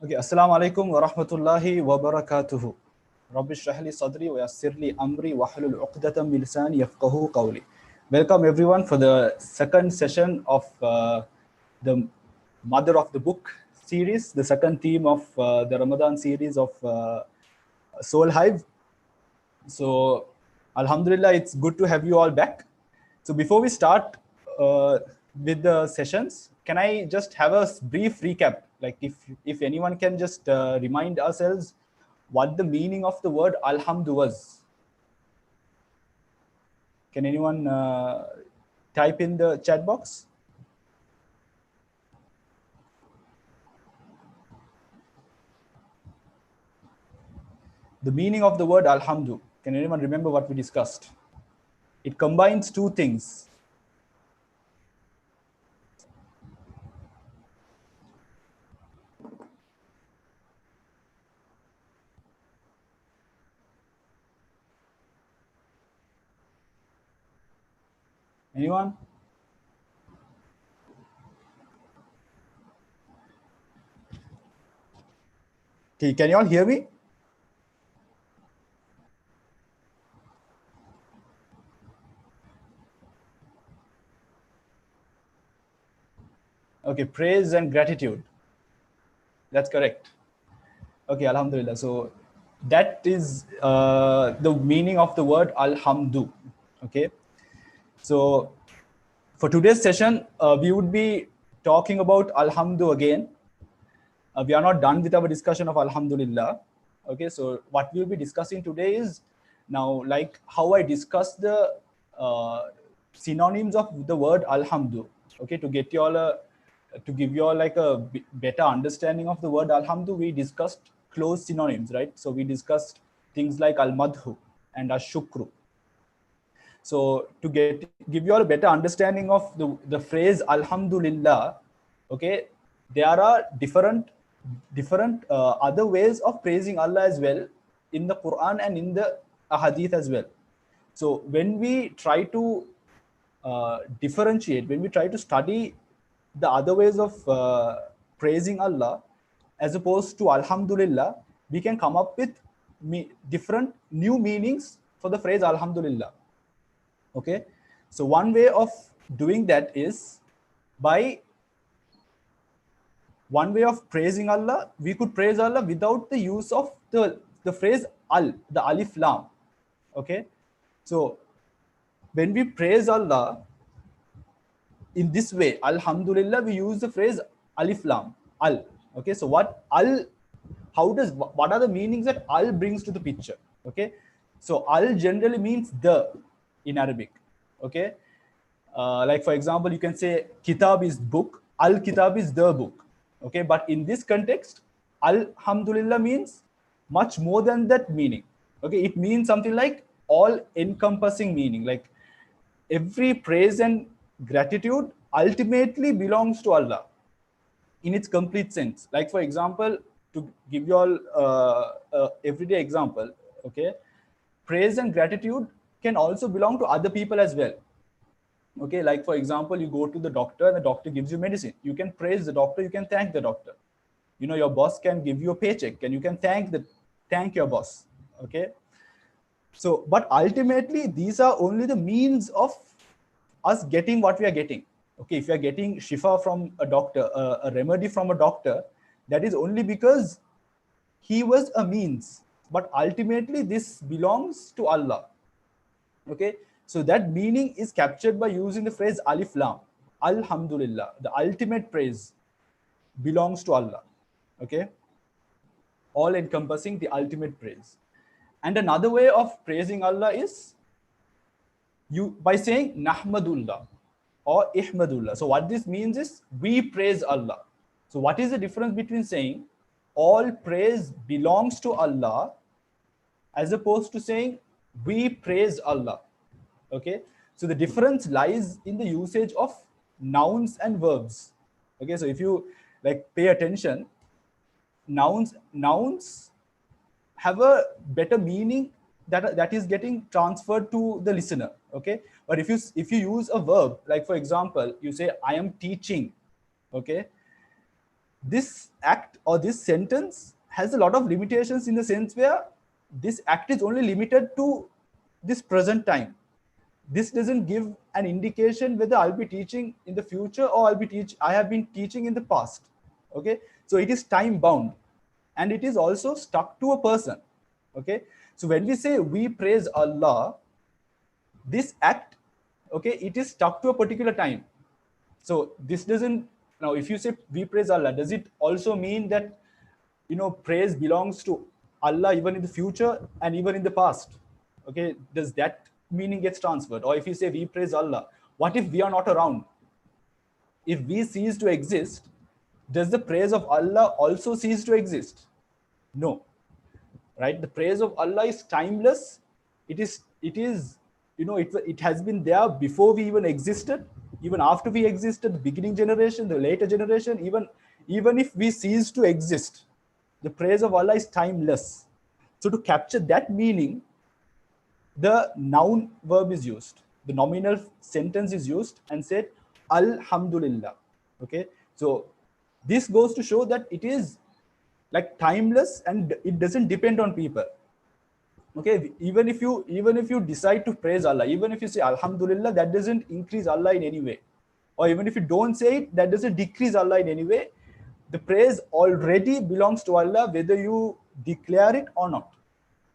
Okay, Assalamu alaikum wa rahmatullahi wa barakatuhu. Rabbi shrah li sadri wa yassir li amri wa hlul uqdatan min lisani yafqahu qawli. Welcome everyone for the second session of the Mother of the Book series, the second theme of the Ramadan series of Soul Hive. So, Alhamdulillah, it's good to have you all back. So, before we start with the sessions, can I just have a brief recap? Like, if anyone can just remind ourselves what the meaning of the word Alhamdu was. Can anyone type in the chat box? The meaning of the word Alhamdu. Can anyone remember what we discussed? It combines two things. Anyone? Okay, can you all hear me? Okay, praise and gratitude. That's correct. Okay, Alhamdulillah. So that is the meaning of the word Alhamdu. Okay. So for today's session, we would be talking about Alhamdu again. We are not done with our discussion of Alhamdulillah. Okay. So what we'll be discussing today is now like how I discussed the synonyms of the word Alhamdu. Okay. To get you all to give you all like a better understanding of the word Alhamdu, we discussed close synonyms, right? So we discussed things like al-madhu and ash-shukru. So to give you all a better understanding of the phrase Alhamdulillah, okay, there are different other ways of praising Allah as well in the Quran and in the Hadith as well. So when we try to differentiate, when we try to study the other ways of praising Allah as opposed to Alhamdulillah, we can come up with different new meanings for the phrase Alhamdulillah. Okay, so one way of doing that is by one way of praising Allah, we could praise Allah without the use of the phrase al, the alif lam. Okay, so when we praise Allah in this way, Alhamdulillah, we use the phrase alif lam, al. Okay, so what al, what are the meanings that al brings to the picture? Okay, so al generally means the in Arabic. Okay, like for example, you can say kitab is book, al kitab is the book. Okay, but in this context, Alhamdulillah means much more than that meaning. Okay, it means something like all encompassing meaning, like every praise and gratitude ultimately belongs to Allah in its complete sense. Like for example, to give you all everyday example, okay, praise and gratitude can also belong to other people as well. Okay, like for example, you go to the doctor and the doctor gives you medicine. You can praise the doctor, you can thank the doctor. You know, your boss can give you a paycheck and you can thank your boss. Okay, so but ultimately these are only the means of us getting what we are getting. Okay, if you are getting shifa from a doctor, a remedy from a doctor, that is only because he was a means, but ultimately this belongs to Allah. Okay, so that meaning is captured by using the phrase alif lam, Alhamdulillah, the ultimate praise belongs to Allah. Okay, all encompassing the ultimate praise. And another way of praising Allah is you by saying Nahmadullah or Ihmadullah. So what this means is we praise Allah. So what is the difference between saying all praise belongs to Allah as opposed to saying we praise Allah? Okay, so the difference lies in the usage of nouns and verbs. Okay, so if you like pay attention, nouns have a better meaning that is getting transferred to the listener. Okay, but if you use a verb, like for example, you say I am teaching. Okay, this act or this sentence has a lot of limitations in the sense where this act is only limited to this present time. This doesn't give an indication whether I'll be teaching in the future or I have been teaching in the past. Okay, so it is time bound, and it is also stuck to a person. Okay, so when we say we praise Allah, this act, okay, it is stuck to a particular time. So this doesn't, now if you say we praise Allah, does it also mean that, you know, praise belongs to Allah even in the future and even in the past? Okay, does that meaning gets transferred? Or if you say we praise Allah, what if we are not around? If we cease to exist, does the praise of Allah also cease to exist? No, right? The praise of Allah is timeless. It is, you know, it has been there before we even existed, even after we existed, the beginning generation, the later generation, even if we cease to exist, the praise of Allah is timeless. So to capture that meaning, the noun verb is used, the nominal sentence is used and said Alhamdulillah. Okay, so this goes to show that it is like timeless and it doesn't depend on people. Okay, even if you decide to praise Allah, even if you say Alhamdulillah, that doesn't increase Allah in any way. Or even if you don't say it, that doesn't decrease Allah in any way. The praise already belongs to Allah, whether you declare it or not.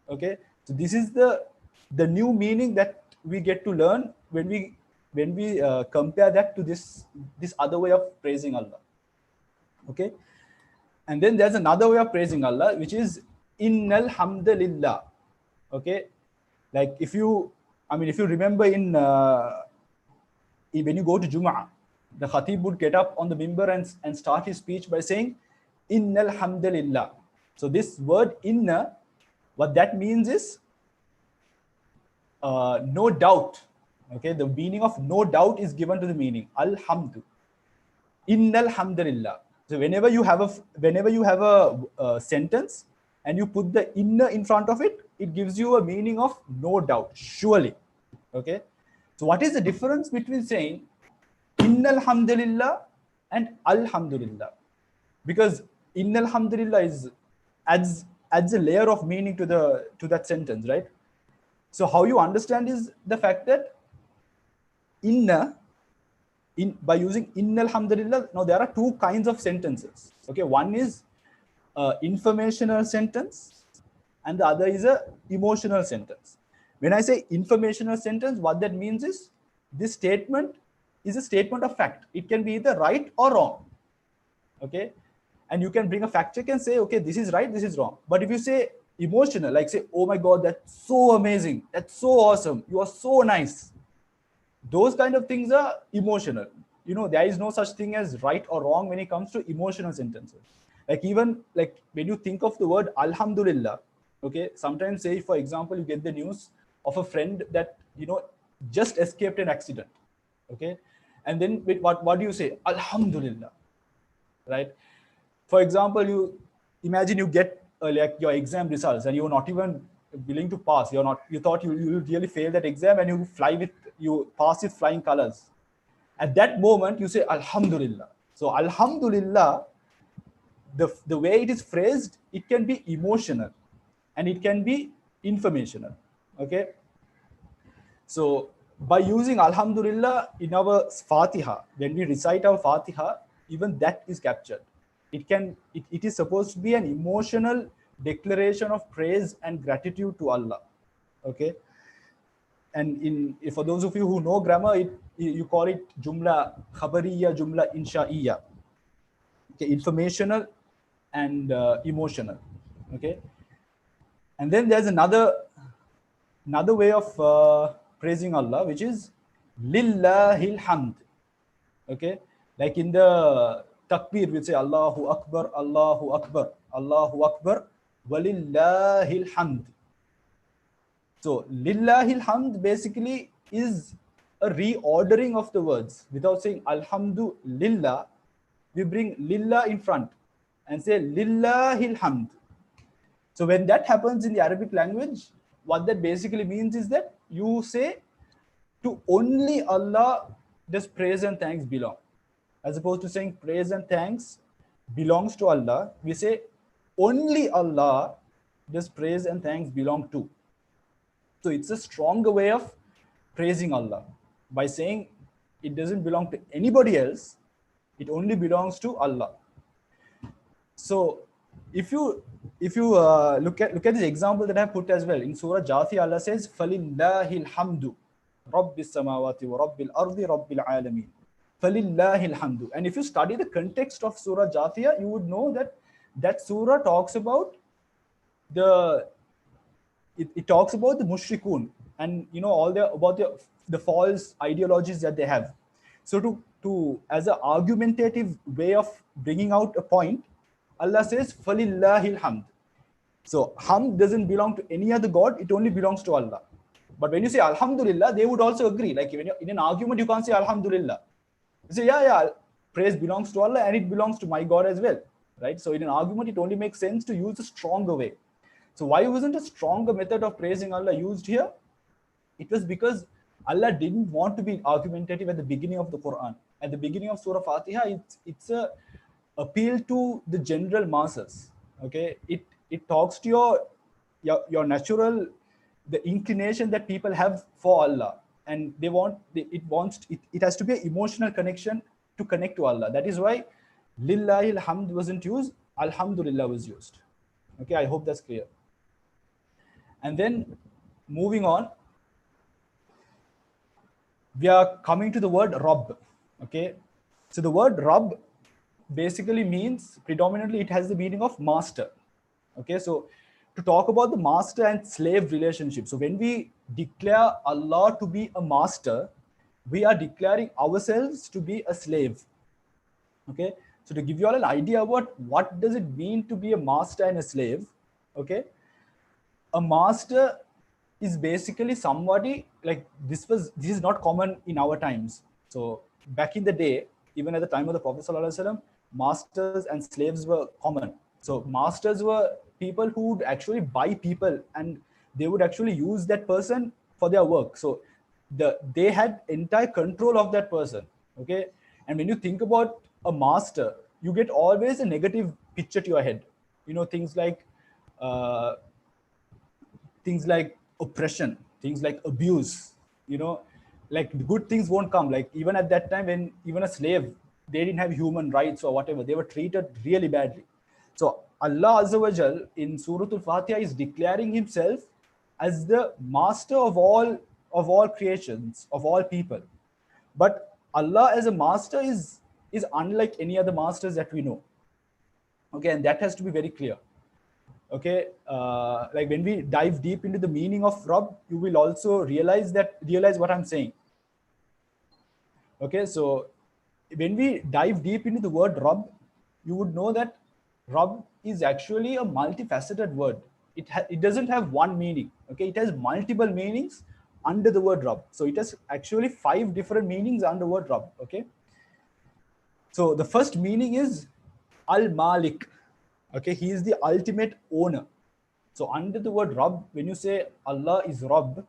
Okay, so this is the new meaning that we get to learn when we compare that to this other way of praising Allah. Okay, and then there's another way of praising Allah, which is Innal Hamdalillah. Okay, like if you remember when you go to Jum'ah, the Khatib would get up on the mimbar and start his speech by saying Innal Hamdalillah. So this word inna, what that means is no doubt. Okay, the meaning of no doubt is given to the meaning Alhamdu. Innal Hamdalillah. So whenever you have a sentence and you put the inna in front of it, it gives you a meaning of no doubt, surely. Okay, so what is the difference between saying Innal Hamdalillah and Alhamdulillah? Because Innal Hamdalillah adds a layer of meaning to that sentence, right? So how you understand is the fact that by using Innal Hamdalillah, now there are two kinds of sentences. Okay, one is informational sentence and the other is a emotional sentence. When I say informational sentence, what that means is this statement is a statement of fact. It can be either right or wrong. Okay, and you can bring a fact check and say, okay, this is right, this is wrong. But if you say emotional, like say, oh my God, that's so amazing, that's so awesome, you are so nice, those kind of things are emotional. You know, there is no such thing as right or wrong when it comes to emotional sentences. Like even like when you think of the word Alhamdulillah, okay, sometimes say, for example, you get the news of a friend that, you know, just escaped an accident. Okay, and then what do you say? Alhamdulillah, right? For example, you imagine you get like your exam results and you're not even willing to pass. You thought you really fail that exam and you pass with flying colors. At that moment, you say Alhamdulillah. So Alhamdulillah, the way it is phrased, it can be emotional and it can be informational. Okay. So by using Alhamdulillah in our Fatiha, when we recite our Fatiha, even that is captured. It is supposed to be an emotional declaration of praise and gratitude to Allah. Okay. And for those of you who know grammar, you call it jumla khabariya, jumla insha'iyya. Okay, informational and emotional. Okay, and then there's another way of praising Allah, which is Lillahil Hamd. Okay, like in the takbir, we say Allahu Akbar, Allahu Akbar, Allahu Akbar, Walillahil Hamd. So Lillahil Hamd basically is a reordering of the words. Without saying Alhamdulillah, we bring Lillah in front and say Lillahil Hamd. So when that happens in the Arabic language, what that basically means is that you say to only Allah does praise and thanks belong, as opposed to saying praise and thanks belongs to Allah, we say only Allah does praise and thanks belong to. So it's a stronger way of praising Allah by saying it doesn't belong to anybody else, it only belongs to Allah. So if you look at this example that I have put as well in Surah Jathi, Allah says, "Falillahil hamdu, Rabbis samawati wa Rabbil ardi Rabbil alamin." Falillahil hamdu. And if you study the context of Surah Jathiyah, you would know that that surah talks about the it talks about the mushrikun and all the false ideologies that they have. So to as an argumentative way of bringing out a point, Allah says falillahil hamd. So hamd doesn't belong to any other god, it only belongs to Allah. But when you say alhamdulillah, they would also agree. Like when in an argument, you can't say alhamdulillah. You say, yeah, praise belongs to Allah and it belongs to my God as well, right? So in an argument, it only makes sense to use a stronger way. So why wasn't a stronger method of praising Allah used here? It was because Allah didn't want to be argumentative at the beginning of the Quran. At the beginning of Surah Fatiha, it's a appeal to the general masses. Okay, it talks to your natural, the inclination that people have for Allah, and it has to be an emotional connection to connect to Allah. That is why Lillahi alhamd wasn't used, Alhamdulillah was used. Okay, I hope that's clear. And then moving on, we are coming to the word Rabb. Okay, so the word Rabb basically means, predominantly it has the meaning of master. Okay, so to talk about the master and slave relationship, so when we declare Allah to be a master, we are declaring ourselves to be a slave. Okay, so to give you all an idea about what does it mean to be a master and a slave, okay, a master is basically somebody, like this is not common in our times. So back in the day, even at the time of the Prophet ﷺ, masters and slaves were common. So masters were people who would actually buy people and they would actually use that person for their work. So they had entire control of that person. Okay, and when you think about a master, you get always a negative picture to your head. Things like oppression, things like abuse, like good things won't come. Like even at that time, when even a slave, they didn't have human rights or whatever, they were treated really badly. So Allah Azza wa Jal in Surah Al-Fatiha is declaring himself as the master of all creations, of all people. But Allah as a master is unlike any other masters that we know. Okay, and that has to be very clear. Okay, like when we dive deep into the meaning of Rabb, you will also realize what I'm saying. Okay, so when we dive deep into the word Rabb, you would know that Rabb is actually a multifaceted word. It doesn't have one meaning. Okay, it has multiple meanings under the word Rabb. So it has actually 5 different meanings under the word Rabb. Okay, so the first meaning is Al-Malik. Okay, he is the ultimate owner. So under the word Rabb, when you say Allah is Rabb,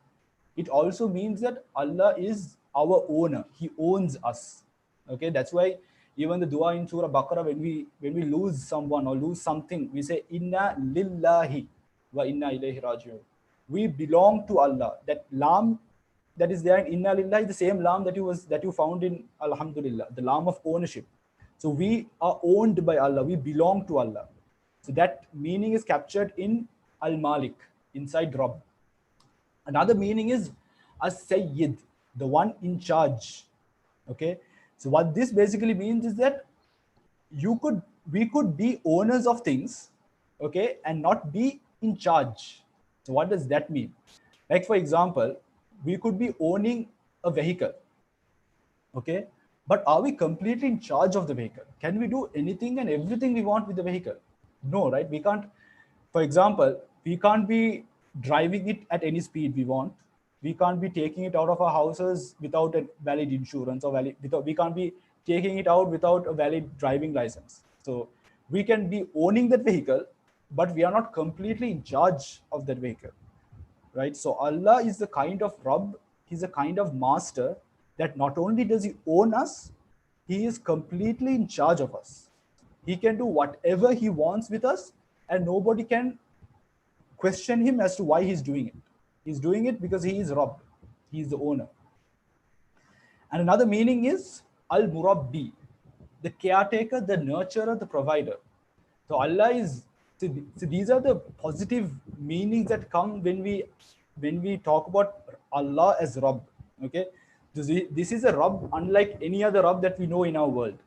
it also means that Allah is our owner. He owns us. Okay, that's why even the dua in Surah Baqarah, when we lose someone or lose something, we say Inna lillahi wa inna ilayhi raji'un. We belong to Allah. That lam that is there in Inna lillahi, the same lam that you found in Alhamdulillah, the lam of ownership. So we are owned by Allah. We belong to Allah. So that meaning is captured in Al-Malik, inside Rabb. Another meaning is As-Sayyid, the one in charge. Okay, so what this basically means is that we could be owners of things, okay, and not be in charge. So what does that mean? Like for example, we could be owning a vehicle, okay, but are we completely in charge of the vehicle? Can we do anything and everything we want with the vehicle? No, right? We can't. For example, we can't be driving it at any speed we want. We can't be taking it out of our houses without a valid insurance or we can't be taking it out without a valid driving license. So we can be owning that vehicle, but we are not completely in charge of that vehicle, right? So Allah is the kind of Rabb, he's a kind of master that not only does he own us, he is completely in charge of us. He can do whatever he wants with us, and nobody can question him as to why he's doing it. He's doing it because he is Rabb. He is the owner. And another meaning is Al-Murabbi, the caretaker, the nurturer, the provider. So Allah is, so these are the positive meanings that come when we talk about Allah as Rabb. Okay, this is a Rabb unlike any other Rabb that we know in our world.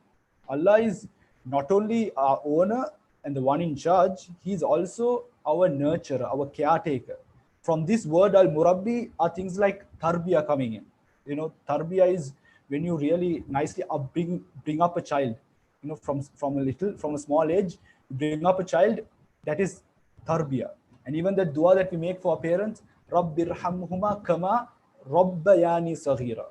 Allah is not only our owner and the one in charge, he is also our nurturer, our caretaker. From this word Al-Murabbi are things like tarbiyah coming in. You know, tarbiyah is when you really nicely bring up a child. You know, from a small age, you bring up a child. That is tarbiyah. And even the dua that we make for our parents, Rabbirhamhuma kama rabbayani saghira.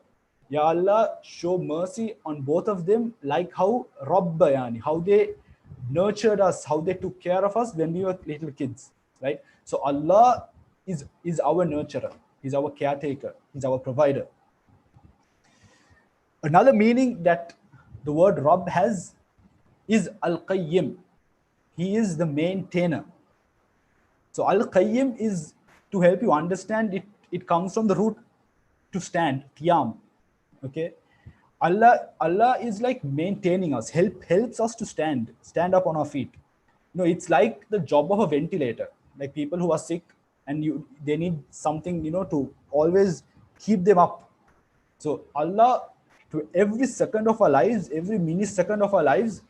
Ya Allah, show mercy on both of them, like how Rabbayani, how they nurtured us, how they took care of us when we were little kids, right? So Allah is our nurturer, He's our caretaker, He's our provider. Another meaning that the word Rabb has is Al-Qayyim. He is the maintainer. So Al-Qayyim is, to help you understand, it comes from the root to stand, qiyam. Okay, Allah is like maintaining us, helps us to stand up on our feet. You know, it's like the job of a ventilator. Like people who are sick and they need something, you know, to always keep them up. So Allah, to every second of our lives, every millisecond of our lives,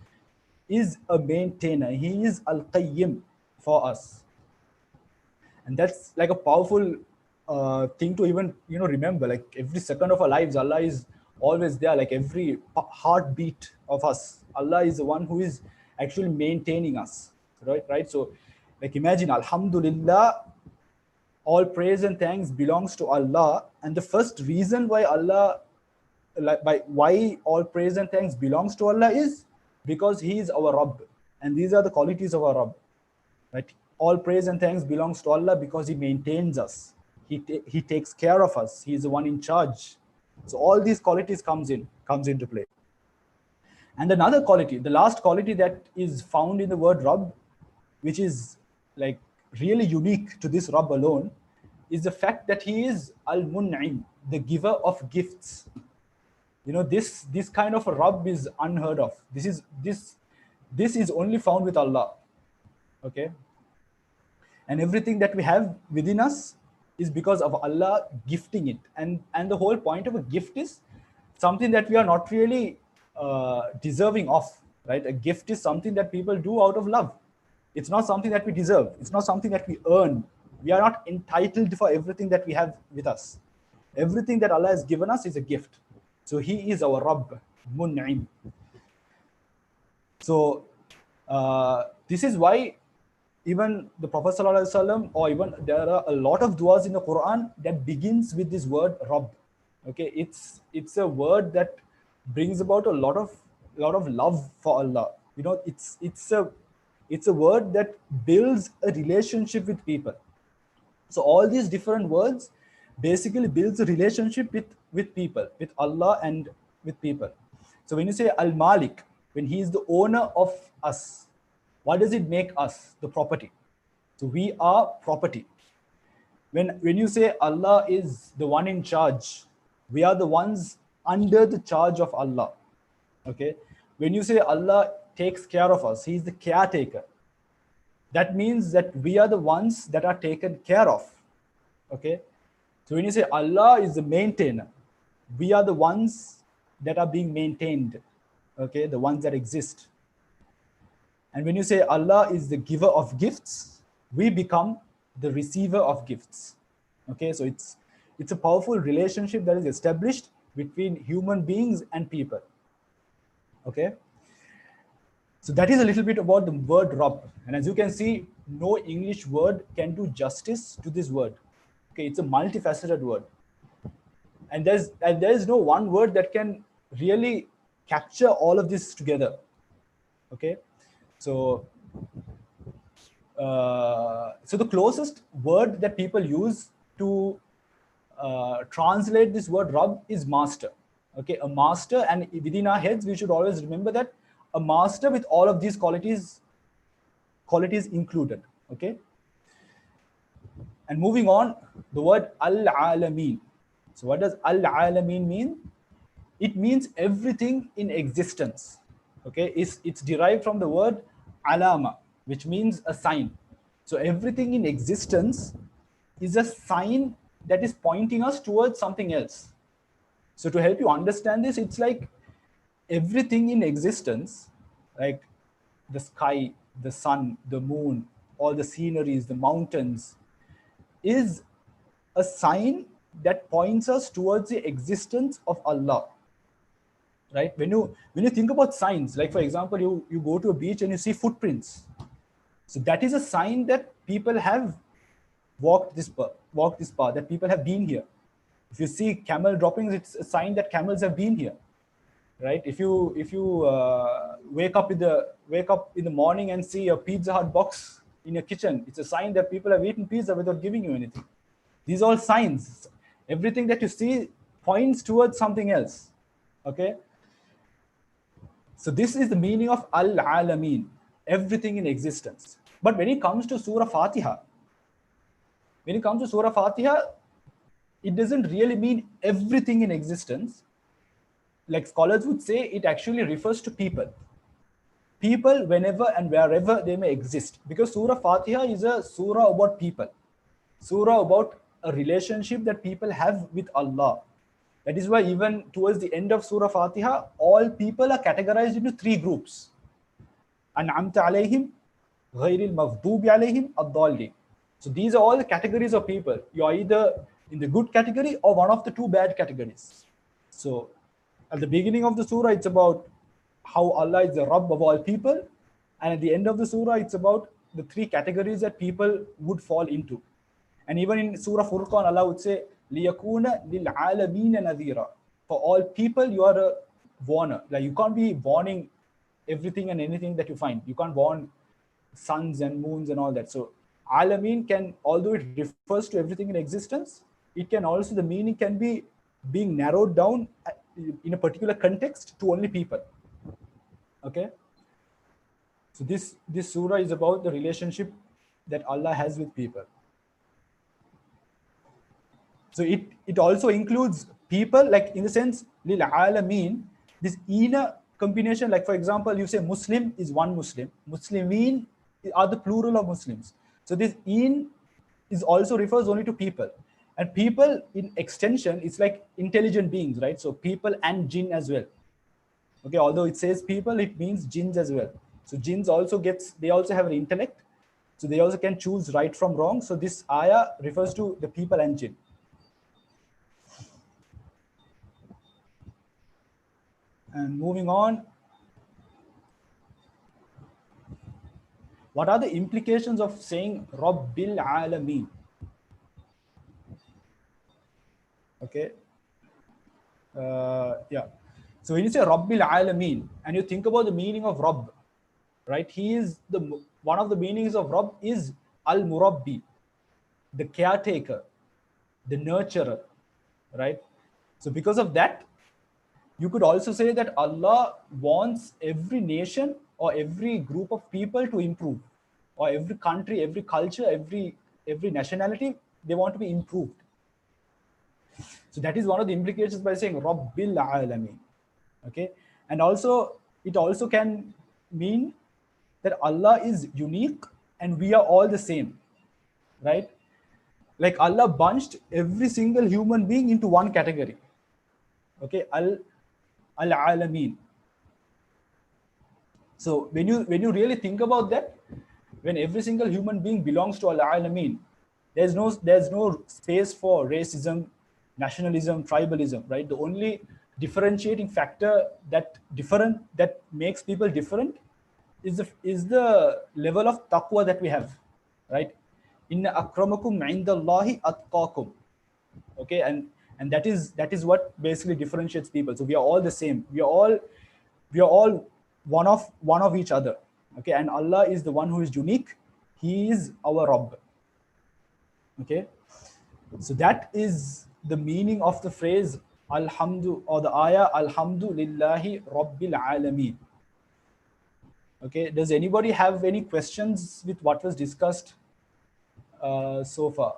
is a maintainer. He is Al-Qayyim for us. And that's like a powerful thing to even, you know, remember. Like every second of our lives, Allah is always there. Like every heartbeat of us, Allah is the one who is actually maintaining us, right? So like imagine, Alhamdulillah, all praise and thanks belongs to Allah. And the first reason why why all praise and thanks belongs to Allah is because He is our Rabb. And these are the qualities of our Rabb, right? All praise and thanks belongs to Allah because He maintains us. He takes care of us. He is the one in charge. So all these qualities comes into play. And another quality, the last quality that is found in the word Rabb, which is like really unique to this Rabb alone, is the fact that He is Al-Mun'im, the giver of gifts. You know, this kind of a Rabb is unheard of. This is only found with Allah. Okay. And everything that we have within us is because of Allah gifting it. And the whole point of a gift is something that we are not really deserving of, right? A gift is something that people do out of love. It's not something that we deserve. It's not something that we earn. We are not entitled for everything that we have with us. Everything that Allah has given us is a gift. So He is our Rabb, Mun'im. So this is why even the Prophet ﷺ, or even there are a lot of duas in the Quran that begins with this word Rabb. Okay, it's a word that brings about a lot of love for Allah. You know, it's a word that builds a relationship with people. So all these different words basically builds a relationship with people, with Allah and with people. So when you say Al-Malik, when He is the owner of us, what does it make us? The property. So we are property. When you say Allah is the one in charge, we are the ones under the charge of Allah. Okay. When you say Allah takes care of us, He is the caretaker. That means that we are the ones that are taken care of. Okay. So when you say Allah is the maintainer, we are the ones that are being maintained. Okay. The ones that exist. And when you say Allah is the giver of gifts, we become the receiver of gifts. Okay, so it's a powerful relationship that is established between human beings and people. Okay, so that is a little bit about the word Rabb. And as you can see, no English word can do justice to this word. Okay, it's a multifaceted word. And there is no one word that can really capture all of this together. Okay. So the closest word that people use to translate this word Rabb is master. Okay, a master, and within our heads, we should always remember that a master with all of these qualities included. Okay. And moving on, the word al-alameen. So what does al-alameen mean? It means everything in existence. Okay, it's derived from the word alama, which means a sign. So everything in existence is a sign that is pointing us towards something else. So to help you understand this, it's like everything in existence, like the sky, the sun, the moon, all the sceneries, the mountains, is a sign that points us towards the existence of Allah. Right? When you think about signs, like for example, you go to a beach and you see footprints. So that is a sign that people have walked this path, that people have been here. If you see camel droppings, it's a sign that camels have been here. Right? If you wake up in the morning and see a Pizza Hut box in your kitchen, it's a sign that people have eaten pizza without giving you anything. These are all signs. Everything that you see points towards something else. Okay. So this is the meaning of al-alameen, everything in existence. But when it comes to Surah Fatiha, it doesn't really mean everything in existence. Like scholars would say, it actually refers to people. People whenever and wherever they may exist. Because Surah Fatiha is a surah about people. Surah about a relationship that people have with Allah. That is why even towards the end of Surah Fatiha, all people are categorized into three groups. An'amta alayhim, ghayril maghdubi alayhim, ad-dallin. So these are all the categories of people. You are either in the good category or one of the two bad categories. So at the beginning of the surah, it's about how Allah is the Rabb of all people. And at the end of the surah, it's about the three categories that people would fall into. And even in Surah Furqan, Allah would say, لِيَكُونَ لِلْعَالَمِينَ نَذِيرًا. For all people, you are a warner. Like you can't be warning everything and anything that you find. You can't warn suns and moons and all that. So Alameen can, although it refers to everything in existence, it can also, the meaning can be being narrowed down in a particular context to only people. Okay. So this surah is about the relationship that Allah has with people. So it also includes people, like in the sense, lil alameen, this ina combination, like for example, you say Muslim is one Muslim, Muslimin are the plural of Muslims. So this in is also refers only to people. And people in extension, it's like intelligent beings, right? So people and jinn as well. Okay, although it says people, it means jinns as well. So jinns also they also have an intellect. So they also can choose right from wrong. So this ayah refers to the people and jinn. And moving on, what are the implications of saying Rabbil Alameen? Okay. Yeah. So when you say Rabbil Alameen and you think about the meaning of Rabb, right? He is one of the meanings of Rabb is Al-Murabbi, the caretaker, the nurturer, right? So because of that, you could also say that Allah wants every nation or every group of people to improve, or every country, every culture, every nationality, they want to be improved. So that is one of the implications by saying Rabbil Alameen. Okay. And also, it also can mean that Allah is unique and we are all the same, right? Like Allah bunched every single human being into one category. Okay, Al-Alameen. So when you really think about that, when every single human being belongs to Al-Alameen, there's no space for racism, nationalism, tribalism, right? The only differentiating factor that makes people different is the level of taqwa that we have, right? Inna akramakum indallahi atqakum. Okay, and that is what basically differentiates people. So we are all the same. We are all one of each other. Okay, and Allah is the one who is unique. He is our Rabb. Okay, so that is the meaning of the phrase Alhamdu, or the ayah Alhamdulillahi Rabbil Alameen. Okay, does anybody have any questions with what was discussed so far?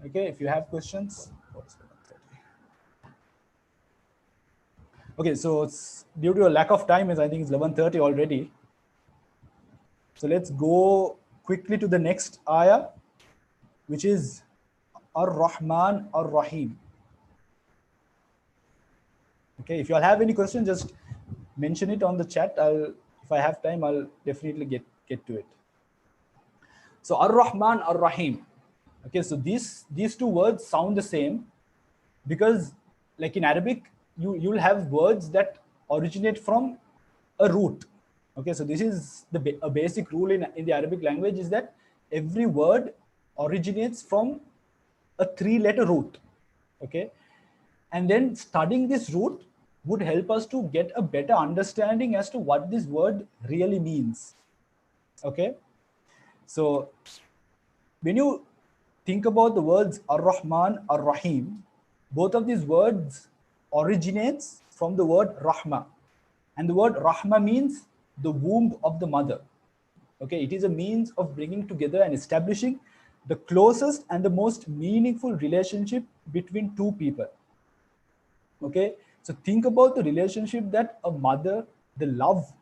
Okay, if you have questions. Okay, so it's due to a lack of time, is I think it's 11:30 already. So let's go quickly to the next ayah, which is Ar-Rahman Ar-Rahim. Okay, if you all have any questions, just mention it on the chat. If I have time, I'll definitely get to it. So Ar-Rahman Ar-Rahim. Okay, so these two words sound the same because, like in Arabic, you'll have words that originate from a root. Okay, so this is a basic rule in the Arabic language, is that every word originates from a 3-letter root. Okay, and then studying this root would help us to get a better understanding as to what this word really means. Okay, so when you think about the words Ar-Rahman, Ar-Rahim, both of these words originates from the word Rahma. And the word Rahma means the womb of the mother. Okay, it is a means of bringing together and establishing the closest and the most meaningful relationship between two people. Okay, so think about the relationship that a mother, the love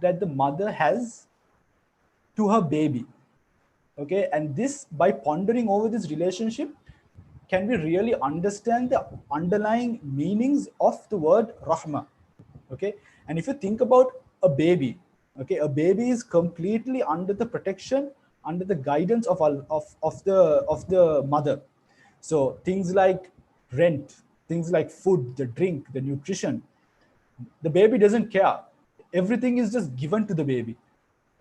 that the mother has to her baby. Okay, and this, by pondering over this relationship, can we really understand the underlying meanings of the word rahma. Okay, and if you think about a baby, okay, a baby is completely under the protection, under the guidance of the mother. So things like rent, things like food, the drink, the nutrition, the baby doesn't care. Everything is just given to the baby.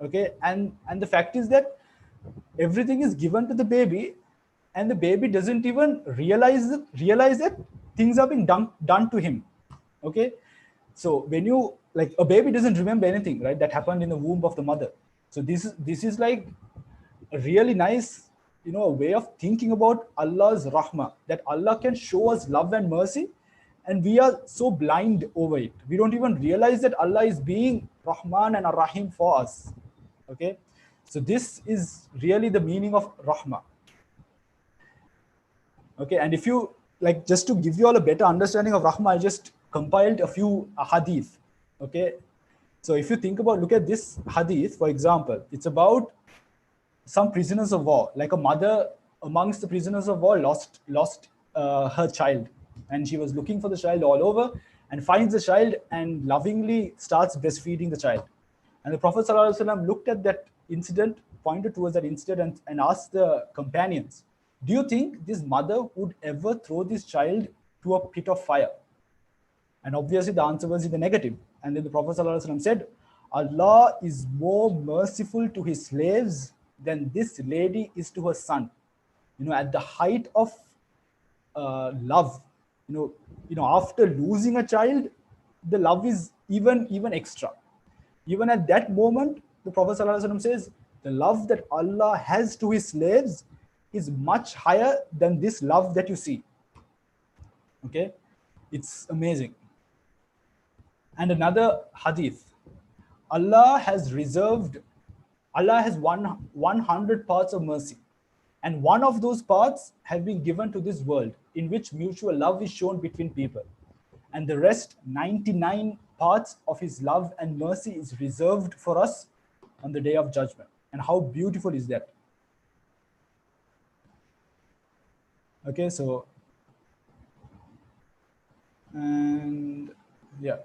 Okay, and the fact is that everything is given to the baby, and the baby doesn't even realize that things are being done to him. Okay, so when you, like, a baby doesn't remember anything, right, that happened in the womb of the mother. So this is like a really nice, a way of thinking about Allah's rahmah, that Allah can show us love and mercy, and we are so blind over it, we don't even realize that Allah is being Rahman and Ar-Rahim for us. Okay, so this is really the meaning of rahmah. Okay, and if you like, just to give you all a better understanding of rahmah, I just compiled a few hadith. Okay, so if you think about, look at this hadith, for example, it's about some prisoners of war, like a mother amongst the prisoners of war lost her child, and she was looking for the child all over, and finds the child and lovingly starts breastfeeding the child. And the Prophet ﷺ looked at that incident, pointed towards that incident, and asked the companions, do you think this mother would ever throw this child to a pit of fire? And obviously the answer was in the negative. And then the Prophet ﷺ said, Allah is more merciful to his slaves than this lady is to her son. At the height of love, after losing a child, the love is even extra. Even at that moment, the Prophet ﷺ says, the love that Allah has to his slaves is much higher than this love that you see. Okay, it's amazing. And another hadith, Allah has 100 parts of mercy, and one of those parts have been given to this world, in which mutual love is shown between people, and the rest 99 parts of his love and mercy is reserved for us on the day of judgment. And how beautiful is that? Okay, so, and yeah,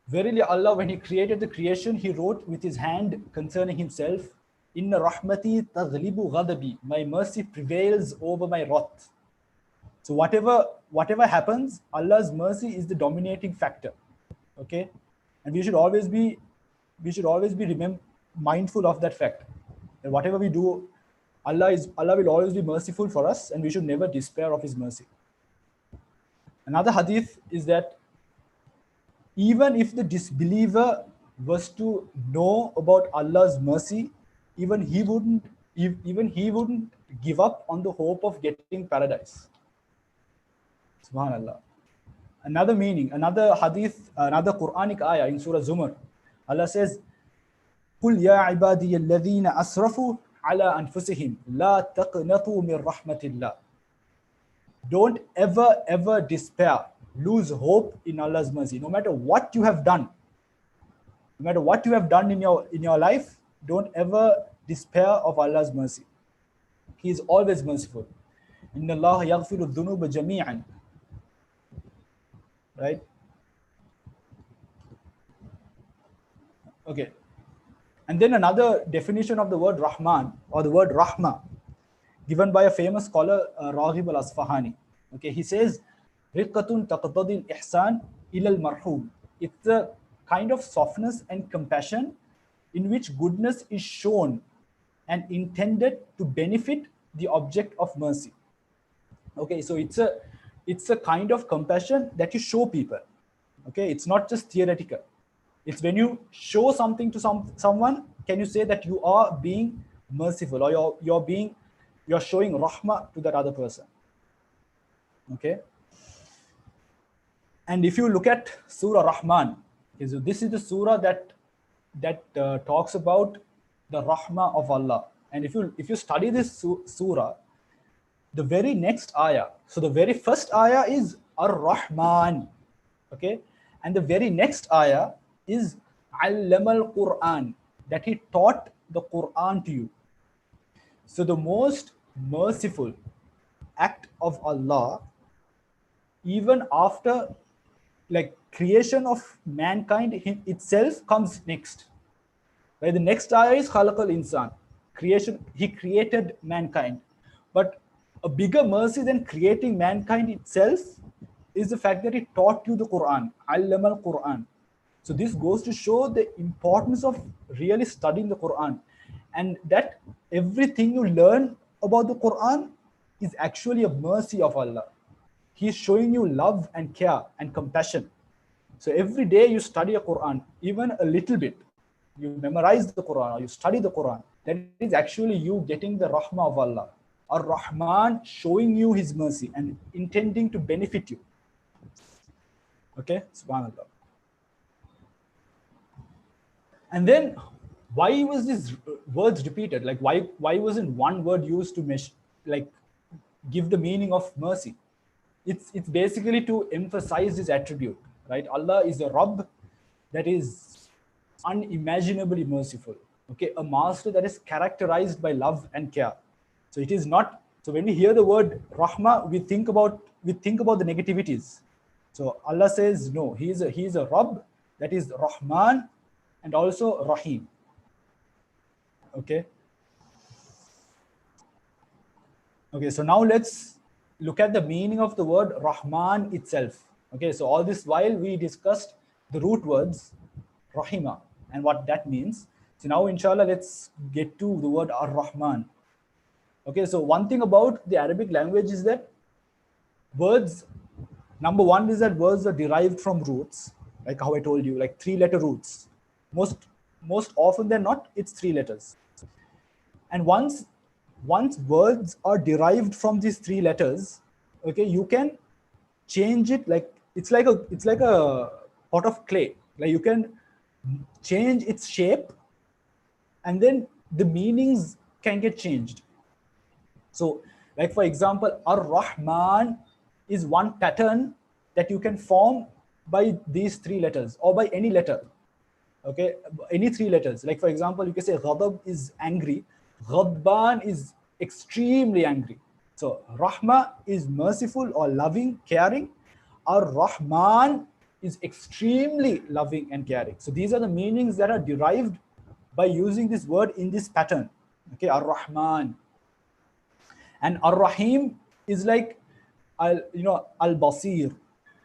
verily Allah, when he created the creation, he wrote with his hand concerning himself, Inna rahmati taghlibu ghadabi, my mercy prevails over my wrath. So whatever happens, Allah's mercy is the dominating factor. Okay, and we should always be mindful of that fact, that whatever we do, Allah will always be merciful for us, and we should never despair of his mercy. Another hadith is that even if the disbeliever was to know about Allah's mercy, even he wouldn't even he wouldn't give up on the hope of getting paradise. Subhanallah. Another meaning, another hadith, another Quranic ayah in Surah Zumar. Allah says, قُلْ يَا عِبَادِيَ الَّذِينَ أَسْرَفُوا عَلَىٰ أَنفُسِهِمْ لَا تَقْنَطُوا مِنْ رَحْمَةِ اللَّهِ. Don't ever despair, lose hope in Allah's mercy. No matter what you have done, no matter what you have done in your life, don't ever despair of Allah's mercy. He is always merciful. Inna Allah yaghfiru dhunuba jami'an. Right? Okay. And then another definition of the word Rahman or the word Rahma, given by a famous scholar, Raghib al-Asfahani. Okay, he says, Riqatun taqtadi al-ihsan ila al-marhum. It's a kind of softness and compassion in which goodness is shown and intended to benefit the object of mercy. Okay, so it's a kind of compassion that you show people. Okay, it's not just theoretical. It's when you show something to someone, can you say that you are being merciful, or you're showing rahmah to that other person. Okay. And if you look at Surah Rahman, so this is the surah that talks about the rahmah of Allah. And if you study this surah, the very next ayah, so the very first ayah is Ar-Rahman, okay, and the very next ayah is Allama al-Quran, that he taught the Quran to you. So the most merciful act of Allah, even after like creation of mankind itself, comes next. Right? The next ayah is Khalaqal Insan, creation. He created mankind, but a bigger mercy than creating mankind itself is the fact that he taught you the Quran, Allama al-Quran. So this goes to show the importance of really studying the Quran, and that everything you learn about the Quran is actually a mercy of Allah. He is showing you love and care and compassion. So every day you study a Quran, even a little bit, you memorize the Quran or you study the Quran, that is actually you getting the rahmah of Allah. Ar-Rahman showing you his mercy and intending to benefit you. Okay, subhanallah. And then why was these words repeated? Like why wasn't one word used to give the meaning of mercy? It's basically to emphasize this attribute, right? Allah is a Rabb that is unimaginably merciful. Okay, a master that is characterized by love and care. So it is not. So when we hear the word Rahma, we think about the negativities. So Allah says no. He is a Rabb that is Rahman and also Rahim. Okay. Okay. So now let's look at the meaning of the word Rahman itself. Okay. So all this while we discussed the root words Rahima and what that means. So now inshallah let's get to the word Ar-Rahman. Okay, so one thing about the Arabic language is that words, number one is that words are derived from roots, like how I told you, like 3-letter roots. Most often than not, it's 3 letters. And once words are derived from these 3 letters, okay, you can change it, like it's like a pot of clay. Like you can change its shape, and then the meanings can get changed. So, like for example, Ar-Rahman is one pattern that you can form by these 3 letters or by any letter. Okay, any 3 letters. Like for example, you can say Ghadab is angry, Ghadban is extremely angry. So Rahma is merciful or loving, caring. Ar-Rahman is extremely loving and caring. So these are the meanings that are derived by using this word in this pattern. Okay, Ar-Rahman. And Ar-Rahim is like, Al-Basir,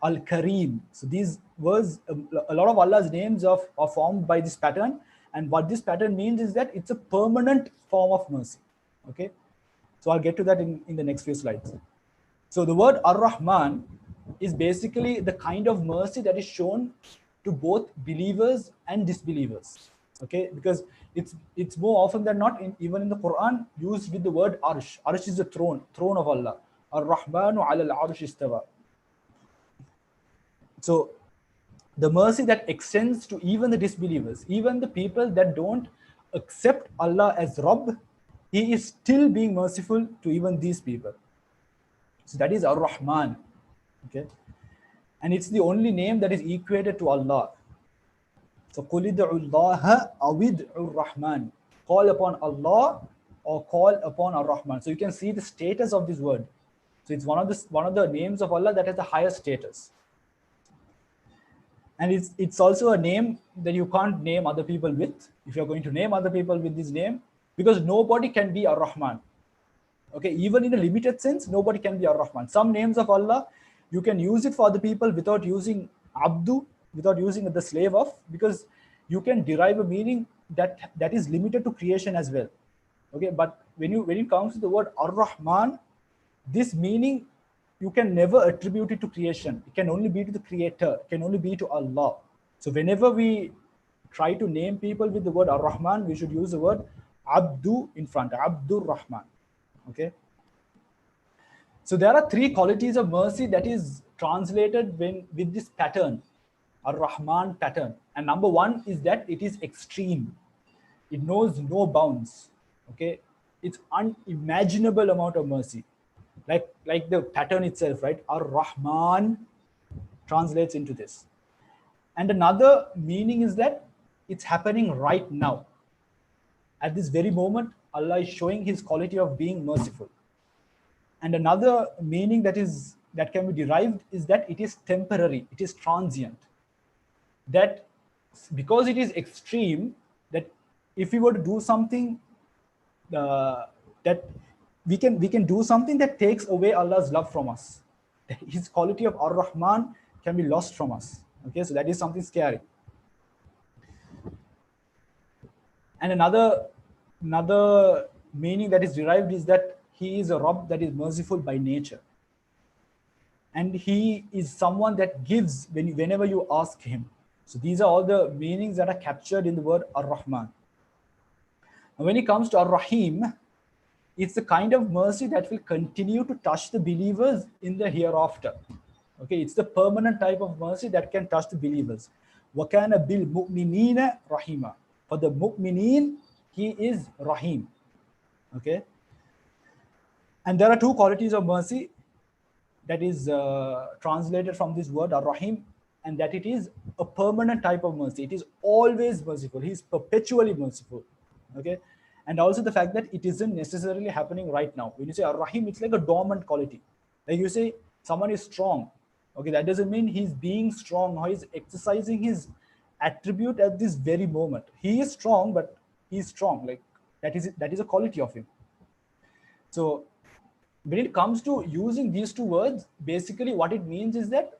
Al-Kareem. So these words, a lot of Allah's names are formed by this pattern. And what this pattern means is that it's a permanent form of mercy. Okay. So I'll get to that in the next few slides. So the word Ar-Rahman is basically the kind of mercy that is shown to both believers and disbelievers. Okay, because it's more often than not even in the Quran used with the word arsh. Arsh is the throne of Allah. Ar-Rahmanu ala al-arsh istawa. So the mercy that extends to even the disbelievers, even the people that don't accept Allah as Rabb, He is still being merciful to even these people. So that is Ar-Rahman. Okay, and it's the only name that is equated to Allah. So قُلِ ادْعُوا اللَّهَ أَوِ ادْعُوا الرَّحْمَنَ. Call upon Allah or call upon Ar-Rahman. So you can see the status of this word. So it's one of the names of Allah that has the highest status. And it's also a name that you can't name other people with. If you're going to name other people with this name, because nobody can be Ar-Rahman. Okay, even in a limited sense, nobody can be Ar-Rahman. Some names of Allah, you can use it for other people without using Abdu, without using the slave of, because you can derive a meaning that is limited to creation as well. Okay, but when it comes to the word Ar-Rahman, this meaning you can never attribute it to creation. It can only be to the creator, it can only be to Allah. So whenever we try to name people with the word Ar-Rahman, we should use the word Abdu in front, Abdur Rahman. Okay. So there are three qualities of mercy that is translated with this pattern, Ar-Rahman pattern. And number one is that it is extreme. It knows no bounds. Okay. It's unimaginable amount of mercy. Like the pattern itself, right? Ar-Rahman translates into this. And another meaning is that it's happening right now. At this very moment, Allah is showing His quality of being merciful. And another meaning that can be derived is that it is temporary, it is transient. That because it is extreme, that if we were to do something that we can do something that takes away Allah's love from us. His quality of Ar-Rahman can be lost from us. Okay, so that is something scary. And another meaning that is derived is that He is a Rabb that is merciful by nature. And He is someone that gives whenever you ask Him. So these are all the meanings that are captured in the word Ar-Rahman. And when it comes to Ar-Rahim, it's the kind of mercy that will continue to touch the believers in the hereafter. Okay, it's the permanent type of mercy that can touch the believers. وَكَانَ بِالْمُؤْمِنِينَ رَحِيمًا. For the mu'mineen, He is Rahim. Okay. And there are two qualities of mercy that is translated from this word Ar-Rahim, and that it is a permanent type of mercy. It is always merciful. He is perpetually merciful. Okay. And also the fact that it isn't necessarily happening right now. When you say Ar-Rahim, it's like a dormant quality. Like you say someone is strong. Okay, that doesn't mean he's being strong or he's exercising his attribute at this very moment. He is strong, but he's strong. Like that is a quality of him. So when it comes to using these two words, basically what it means is that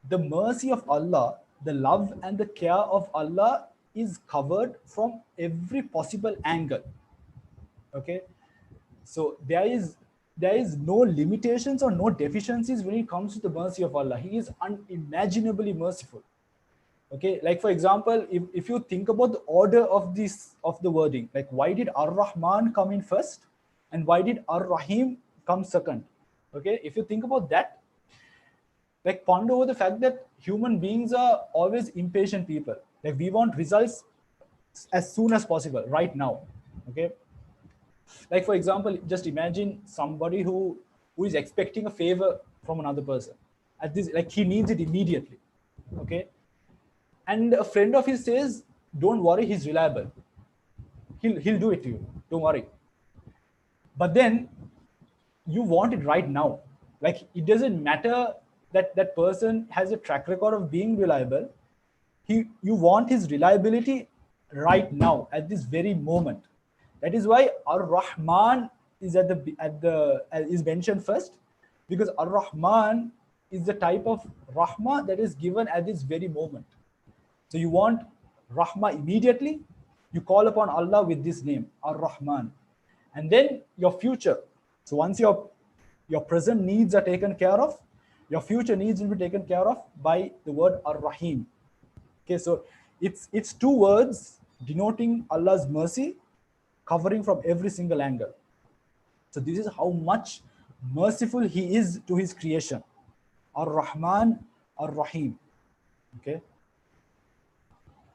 the mercy of Allah, the love and the care of Allah is covered from every possible angle. Okay, so there is no limitations or no deficiencies when it comes to the mercy of Allah. He is unimaginably merciful. Okay, like for example, if you think about the order of the wording, like why did Ar-Rahman come in first and why did Ar-Rahim come second? Okay, if you think about that, like ponder over the fact that human beings are always impatient people. Like we want results as soon as possible, right now. Okay, like for example, just imagine somebody who is expecting a favor from another person. At this, like he needs it immediately. Okay, and a friend of his says, "Don't worry, he's reliable. He'll do it to you. Don't worry." But then you want it right now. Like it doesn't matter that person has a track record of being reliable. You want his reliability right now at this very moment. That is why Ar-Rahman is is mentioned first, because Ar-Rahman is the type of Rahma that is given at this very moment. So you want Rahma immediately, you call upon Allah with this name, Ar-Rahman. And then your future. So once your present needs are taken care of, your future needs will be taken care of by the word Ar-Rahim. Okay, so It's two words denoting Allah's mercy, covering from every single angle. So this is how much merciful He is to His creation. Ar-Rahman, Ar-Rahim. Okay.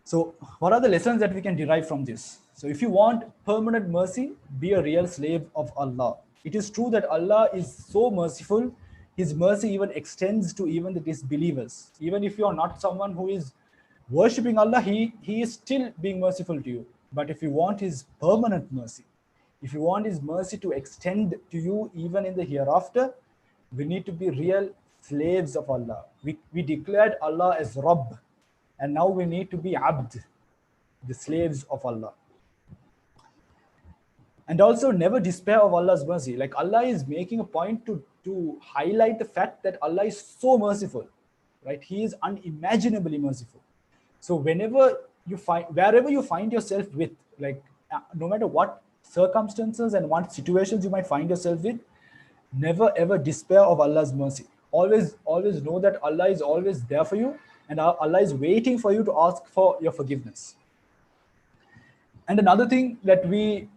So what are the lessons that we can derive from this? So if you want permanent mercy, be a real slave of Allah. It is true that Allah is so merciful. His mercy even extends to even the disbelievers. Even if you are not someone who is worshipping Allah, he is still being merciful to you. But if you want His permanent mercy, if you want His mercy to extend to you even in the hereafter, we need to be real slaves of Allah. We declared Allah as Rabb, and now we need to be Abd, the slaves of Allah. And also never despair of Allah's mercy. Like Allah is making a point to highlight the fact that Allah is so merciful, right? He is unimaginably merciful. So wherever you find yourself with, like no matter what circumstances and what situations you might find yourself with, never ever despair of Allah's mercy. Always know that Allah is always there for you, and Allah is waiting for you to ask for your forgiveness. And another thing that we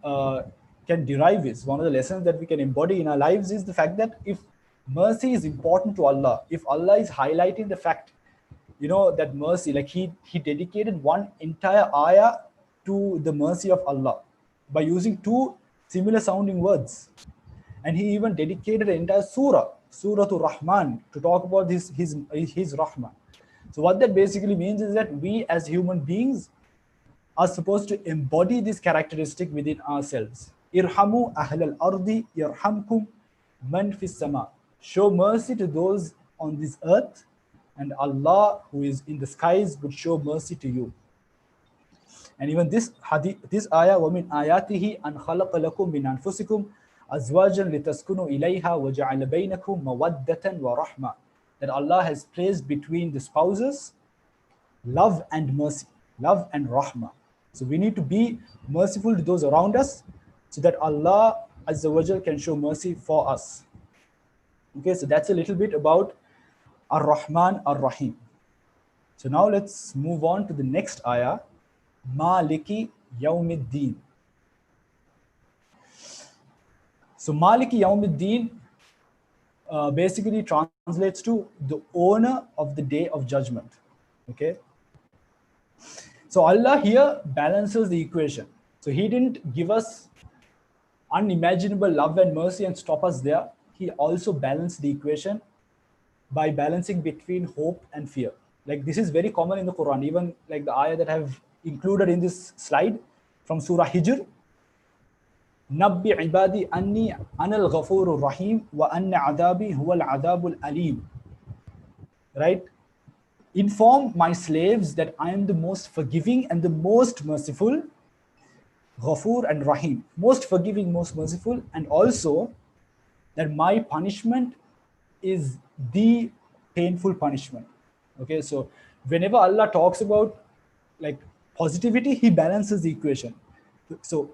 can derive is, one of the lessons that we can embody in our lives is the fact that if mercy is important to Allah, if Allah is highlighting the fact, that mercy, like he dedicated one entire ayah to the mercy of Allah by using two similar sounding words. And He even dedicated an entire surah to Rahman, to talk about his Rahman. So what that basically means is that we as human beings are supposed to embody this characteristic within ourselves. Irhamu ahlal ardi yarhamkum man fis sama. Show mercy to those on this earth, and Allah who is in the skies would show mercy to you. And even this ayah, وَمِنْ آيَاتِهِ أَنْ خَلَقَ لَكُم مِّنْ أَنفُسِكُمْ أَزْوَاجًا لِتَسْكُنُوا إِلَيْهَا وَجَعَلَ بَيْنَكُم مَوَدَّةً وَرَحْمَةً. That Allah has placed between the spouses love and mercy, love and rahmah. So we need to be merciful to those around us, so that Allah Azza wa Jal can show mercy for us. Okay, so that's a little bit about Ar-Rahman Ar-Rahim. So now let's move on to the next ayah, Maliki Yawmiddin. So Maliki Yawmiddin basically translates to the owner of the day of judgment. Okay. So Allah here balances the equation. So He didn't give us unimaginable love and mercy and stop us there. He also balanced the equation by balancing between hope and fear. Like this is very common in the Quran, even like the ayah that I have included in this slide from Surah Hijr. Nabbi ibadi anni anal ghafurur rahim wa anna adabi huwal adabul alim. Right? Inform my slaves that I am the most forgiving and the most merciful, Ghafur and Rahim, most forgiving, most merciful, and also that my punishment is the painful punishment. Okay, so whenever Allah talks about like positivity, He balances the equation. So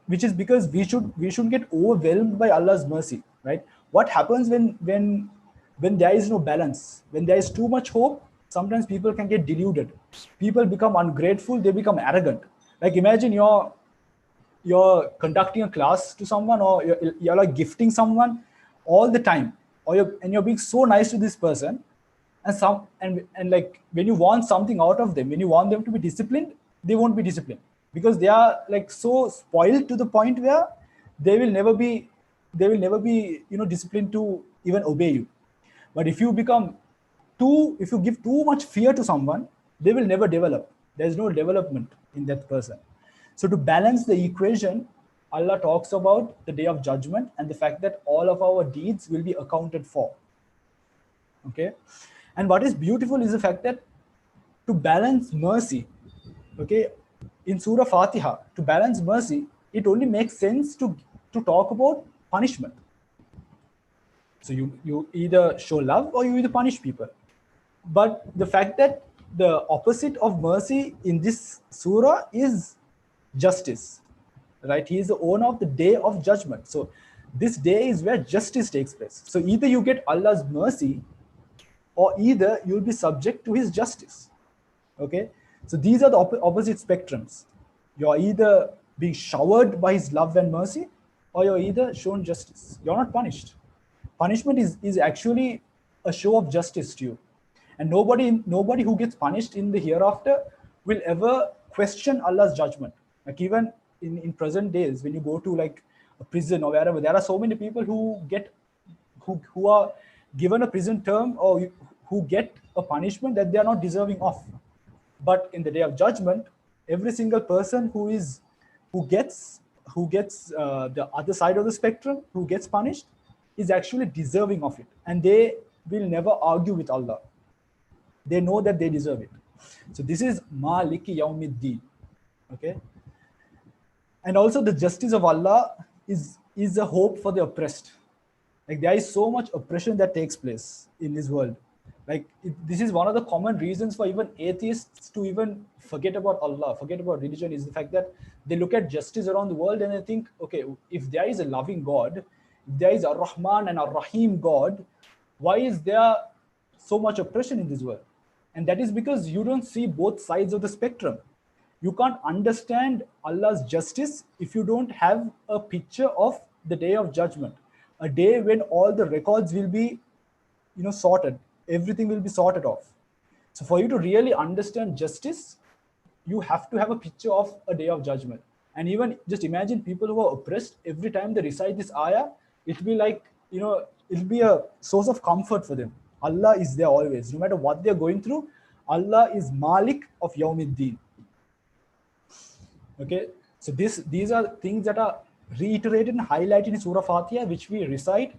which is because we should get overwhelmed by Allah's mercy, right? What happens when there is no balance, when there is too much hope? Sometimes people can get deluded. People become ungrateful. They become arrogant. Like imagine you're conducting a class to someone, or you're like gifting someone all the time, or you're being so nice to this person, and like when you want something out of them, when you want them to be disciplined, they won't be disciplined, because they are like so spoiled to the point where they will never be disciplined to even obey you. But if you give too much fear to someone, they will never develop. There's no development in that person. So to balance the equation, Allah talks about the day of judgment and the fact that all of our deeds will be accounted for. Okay. And what is beautiful is the fact that to balance mercy, okay, in Surah Fatiha, to balance mercy, it only makes sense to talk about punishment. So you either show love or you either punish people. But the fact that the opposite of mercy in this surah is justice, right? He is the owner of the day of judgment. So this day is where justice takes place. So either you get Allah's mercy, or either you'll be subject to His justice. Okay. So these are the opposite spectrums. You're either being showered by his love and mercy, or you're either shown justice. You're not punished. Punishment is actually a show of justice to you. And nobody who gets punished in the hereafter will ever question Allah's judgment. Like even in present days, when you go to like a prison or wherever, there are so many people who are given a prison term or who get a punishment that they are not deserving of. But in the day of judgment, every single person who gets the other side of the spectrum, who gets punished, is actually deserving of it, and they will never argue with Allah. They know that they deserve it. So this is Maliki Yawmiddin. Okay. And also the justice of Allah is a hope for the oppressed. Like there is so much oppression that takes place in this world. Like this is one of the common reasons for even atheists to even forget about Allah, forget about religion, is the fact that they look at justice around the world and they think, okay, if there is a loving God, if there is a Rahman and a Rahim God, why is there so much oppression in this world? And that is because you don't see both sides of the spectrum. You can't understand Allah's justice if you don't have a picture of the day of judgment, a day when all the records will be, sorted. Everything will be sorted off. So for you to really understand justice, you have to have a picture of a day of judgment. And even just imagine people who are oppressed, every time they recite this ayah, it'll be like, it'll be a source of comfort for them. Allah is there always. No matter what they're going through, Allah is Malik of Yawmiddin. Okay, so these are things that are reiterated and highlighted in Surah Fatiha, which we recite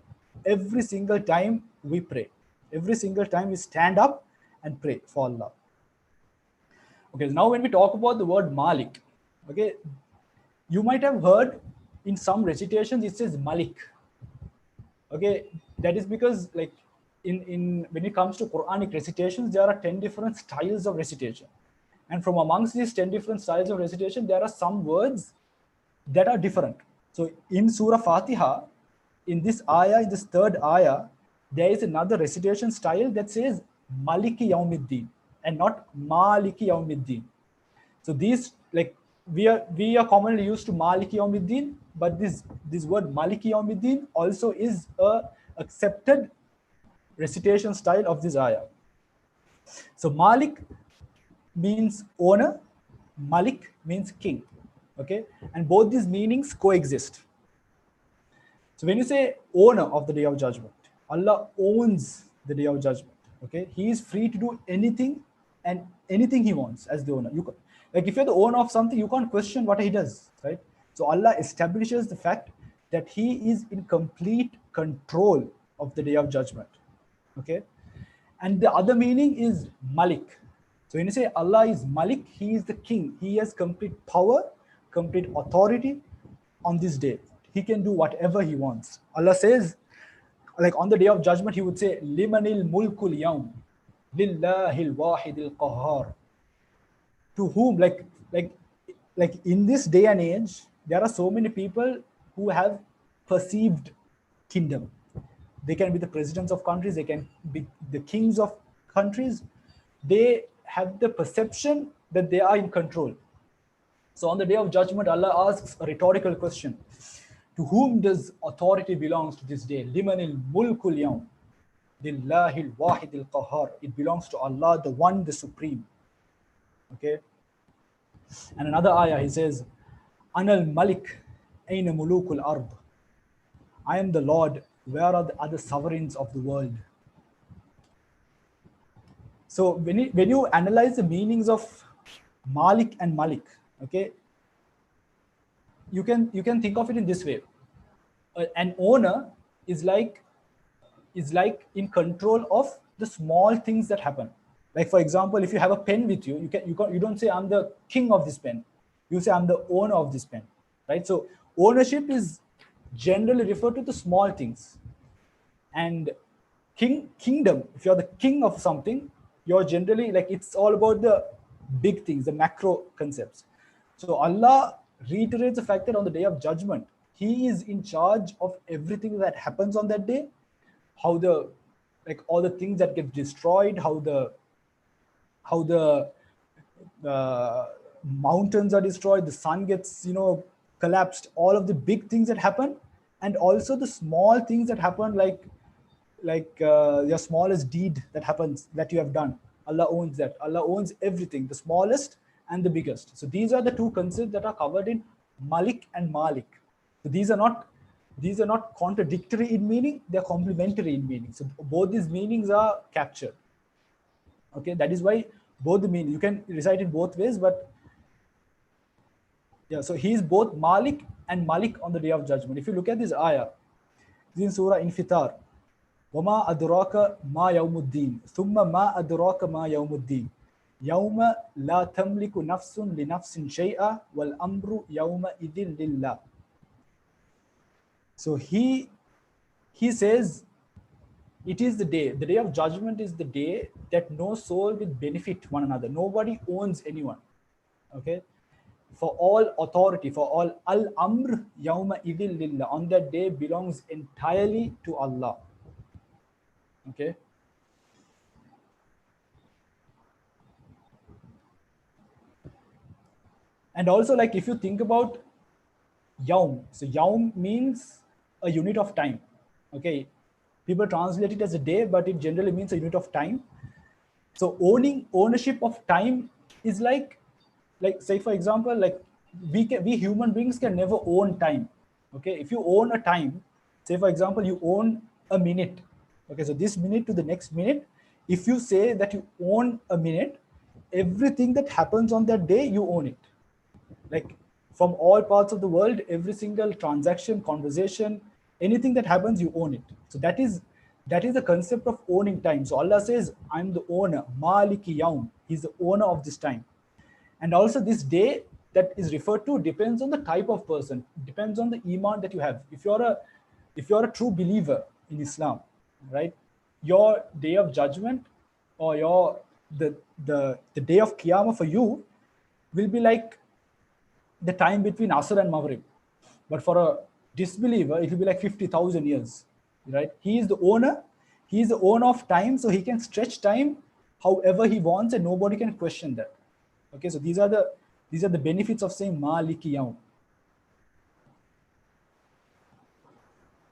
every single time we pray. Every single time we stand up and pray for Allah. Okay, now when we talk about the word Malik, okay, you might have heard in some recitations it says Malik. Okay, that is because like in when it comes to Quranic recitations, there are 10 different styles of recitation. And from amongst these 10 different styles of recitation, there are some words that are different. So in Surah Fatiha, in this ayah, in this third ayah, there is another recitation style that says Maliki Yawmiddin and not Maliki Yawmiddin. So these, like, we are commonly used to Maliki Yawmiddin, but this word Maliki Yawmiddin also is a accepted recitation style of this ayah. So Malik means owner, Malik means king. Okay, and both these meanings coexist. So when you say owner of the day of judgment, Allah owns the day of judgment. Okay, He is free to do anything and anything He wants as the owner. Like if you're the owner of something, you can't question what He does, right? So Allah establishes the fact that He is in complete control of the day of judgment. Okay, and the other meaning is Malik. So when you say Allah is Malik, He is the king. He has complete power, complete authority on this day. He can do whatever He wants. Allah says, like on the day of judgment, He would say, Limanil mulkul yawm, lillahil wahidil qahar. To whom, like in this day and age, there are so many people who have perceived kingdom. They can be the presidents of countries, they can be the kings of countries. They have the perception that they are in control. So on the day of judgment, Allah asks a rhetorical question. To whom does authority belongs to this day? Limanil mulkul yawm, lillahil wahidil qahar. It belongs to Allah, the one, the supreme. Okay. And another ayah, He says, Anal Malik, Aina mulukul ard. I am the Lord, where are the other sovereigns of the world? So when you analyze the meanings of Malik and Malik, okay, you can think of it in this way. An owner is like in control of the small things that happen. Like for example, if you have a pen with you, you don't say I'm the king of this pen. You say I'm the owner of this pen, right? So ownership is generally referred to the small things. And kingdom, if you're the king of something, you're generally like, it's all about the big things, the macro concepts. So Allah reiterates the fact that on the day of judgment, He is in charge of everything that happens on that day, how all the things that get destroyed, how the mountains are destroyed, the sun gets, collapsed, all of the big things that happen, and also the small things that happen, like your smallest deed that happens that you have done. Allah owns that. Allah owns everything, the smallest and the biggest. So these are the two concepts that are covered in Malik and Malik. So these are not contradictory in meaning, they're complementary in meaning. So both these meanings are captured. Okay, that is why both the meaning, you can recite it both ways, but yeah, so he is both Malik and Malik on the day of judgment. If you look at this ayah, this is in Surah Infitar. وَمَا أَدْرَاكَ مَا يَوْمُ الدِّينِ ثُمَّ مَا أَدْرَاكَ مَا يَوْمُ الدِّينِ يَوْمَ لَا تَمْلِكُ نَفْسٌ لِنَفْسٍ شَيْئًا وَالْأَمْرُ يَوْمَئِذٍ لِلَّهِ. So he says, it is the day of judgment is the day that no soul will benefit one another. Nobody owns anyone. Okay? For all authority, for all al-amr yawma idil lillah, on that day belongs entirely to Allah. Okay? And also, like, if you think about Yaum, so Yaum means a unit of time. Okay? People translate it as a day, but it generally means a unit of time. So ownership of time is like say for example, like we human beings can never own time. Okay, if you own a time, say for example you own a minute. Okay, so this minute to the next minute, if you say that you own a minute, everything that happens on that day you own it. Like from all parts of the world, every single transaction, conversation, anything that happens, you own it. So that is the concept of owning time. So Allah says, I'm the owner, Maliki Yaum. He's the owner of this time. And also this day that is referred to depends on the type of person, depends on the iman that you have. If you're a true believer in Islam, right, your day of judgment or the day of Qiyamah for you will be like the time between Asr and Maghrib. But for a disbeliever, it will be like 50,000 years, right? He is the owner of time, so he can stretch time however he wants and nobody can question that. Okay, so these are the benefits of saying Maliki Yaum.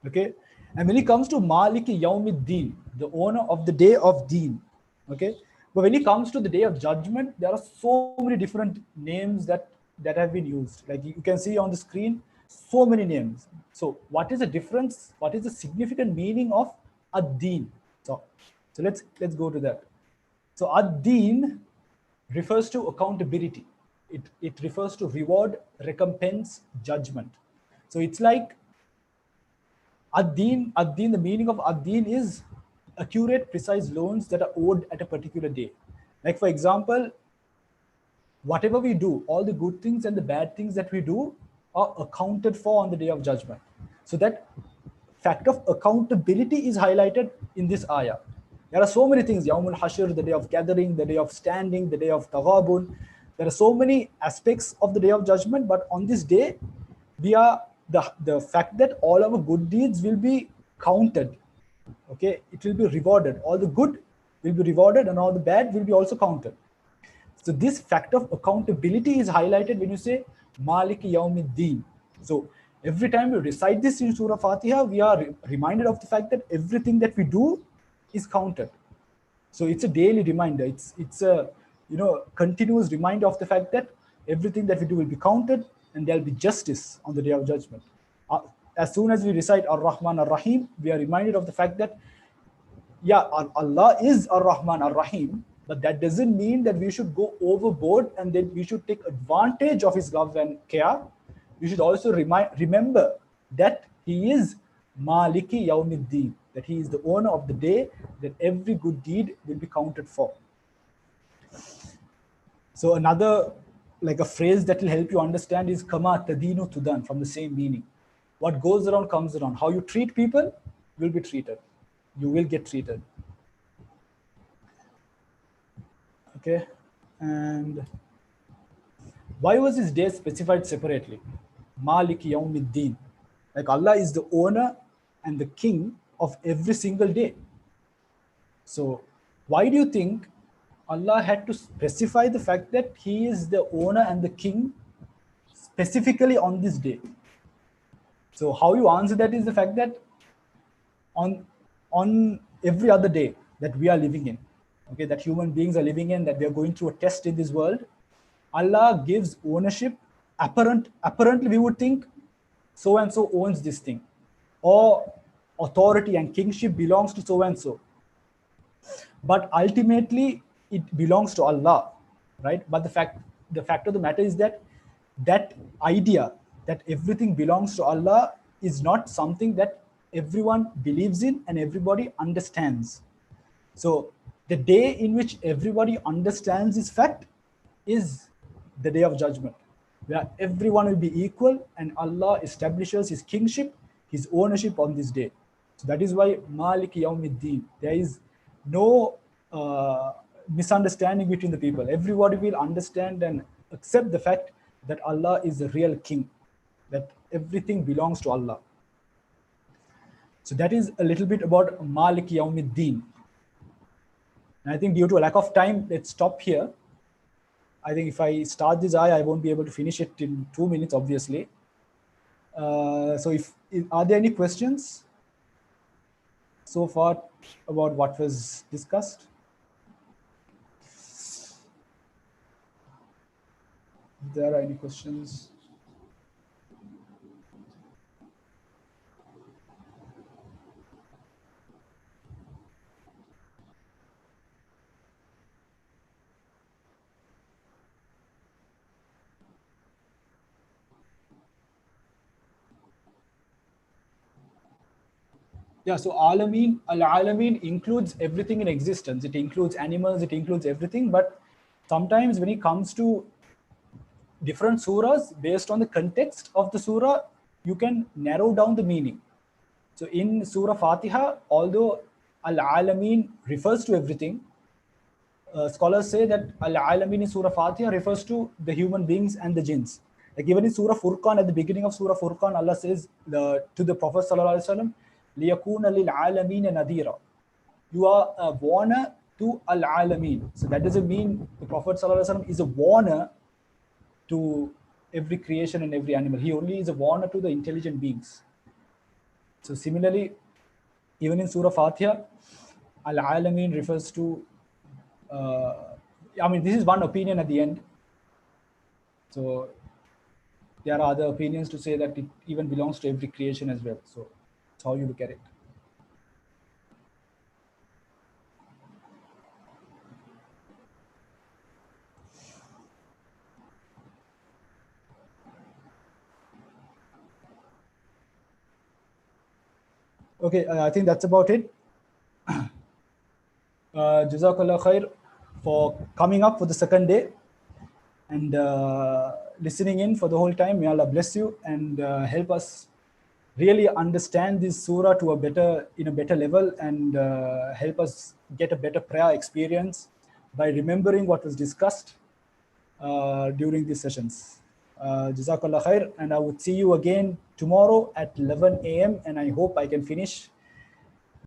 Okay, and when it comes to Maliki Yaumiddin, the owner of the day of Deen, okay, but when it comes to the day of judgment, there are so many different names that have been used. Like you can see on the screen, so many names. So what is the difference? What is the significant meaning of Ad-Deen? So let's go to that. So Ad-Deen refers to accountability. It refers to reward, recompense, judgment. So it's like Ad-Deen, the meaning of Ad-Deen is accurate, precise loans that are owed at a particular day. Like for example, whatever we do, all the good things and the bad things that we do are accounted for on the day of judgment. So that fact of accountability is highlighted in this ayah. There are so many things, Yawmul Hashr, the day of gathering, the day of standing, the day of Taghabun. There are so many aspects of the day of judgment, but on this day, we are the fact that all our good deeds will be counted. Okay, it will be rewarded. All the good will be rewarded and all the bad will be also counted. So this fact of accountability is highlighted when you say Maliki Yawmiddin. So every time we recite this in Surah Fatiha, we are reminded of the fact that everything that we do is counted. So it's a daily reminder. It's a continuous reminder of the fact that everything that we do will be counted and there'll be justice on the day of judgment. As soon as we recite Ar-Rahman Ar-Rahim, we are reminded of the fact that Allah is Ar-Rahman Ar-Rahim, but that doesn't mean that we should go overboard and that we should take advantage of his love and care. We should also remember that he is Maliki Yawmiddin, that he is the owner of the day, that every good deed will be counted for. So another, like a phrase that will help you understand is Kama Tadinu Tudan, from the same meaning. What goes around comes around. How you treat people will be treated. You will get treated. Okay, and why was this day specified separately? Maliki Yawmiddin. Like Allah is the owner and the king of every single day. So why do you think Allah had to specify the fact that He is the owner and the king specifically on this day. So how you answer that is the fact that on every other day that we are living in, okay, that human beings are living in, that we are going through a test in this world, Allah gives ownership. Apparently, we would think so and so owns this thing, or authority and kingship belongs to so and so. But ultimately, it belongs to Allah, right? But the fact of the matter is that that idea that everything belongs to Allah is not something that everyone believes in and everybody understands. So the day in which everybody understands this fact is the day of judgment, where everyone will be equal and Allah establishes His kingship, His ownership on this day. So that is why Malik Yawmiddin. There is no misunderstanding between the people. Everybody will understand and accept the fact that Allah is the real king, that everything belongs to Allah. So that is a little bit about Malik Yawmiddin. And I think due to a lack of time, let's stop here. I think if I start this ayah, I won't be able to finish it in 2 minutes, obviously. So are there any questions so far about what was discussed? If there are any questions. Yeah, so Alameen, Al-Alameen includes everything in existence. It includes animals, it includes everything. But sometimes when it comes to different surahs, based on the context of the surah, you can narrow down the meaning. So in Surah Fatiha, although Al-Alameen refers to everything, scholars say that Al-Alameen in Surah Fatiha refers to the human beings and the jinns. Like even in Surah Furqan, at the beginning of Surah Furqan, Allah says to the Prophet ﷺ, لِيَكُونَ لِلْعَالَمِينَ نَذِيرًا. You are a warner to Al-Alameen. So that doesn't mean the Prophet ﷺ is a warner to every creation and every animal. He only is a warner to the intelligent beings. So similarly, even in Surah Fatiha, Al-Alameen refers to, this is one opinion at the end. So there are other opinions to say that it even belongs to every creation as well. So that's how you look at it. Okay, I think that's about it. Jazakallah khair for coming up for the second day and listening in for the whole time. May Allah bless you and help us really understand this surah to in a better level and help us get a better prayer experience by remembering what was discussed during these sessions. Jazakallah khair, and I would see you again tomorrow at 11 a.m. and I hope I can finish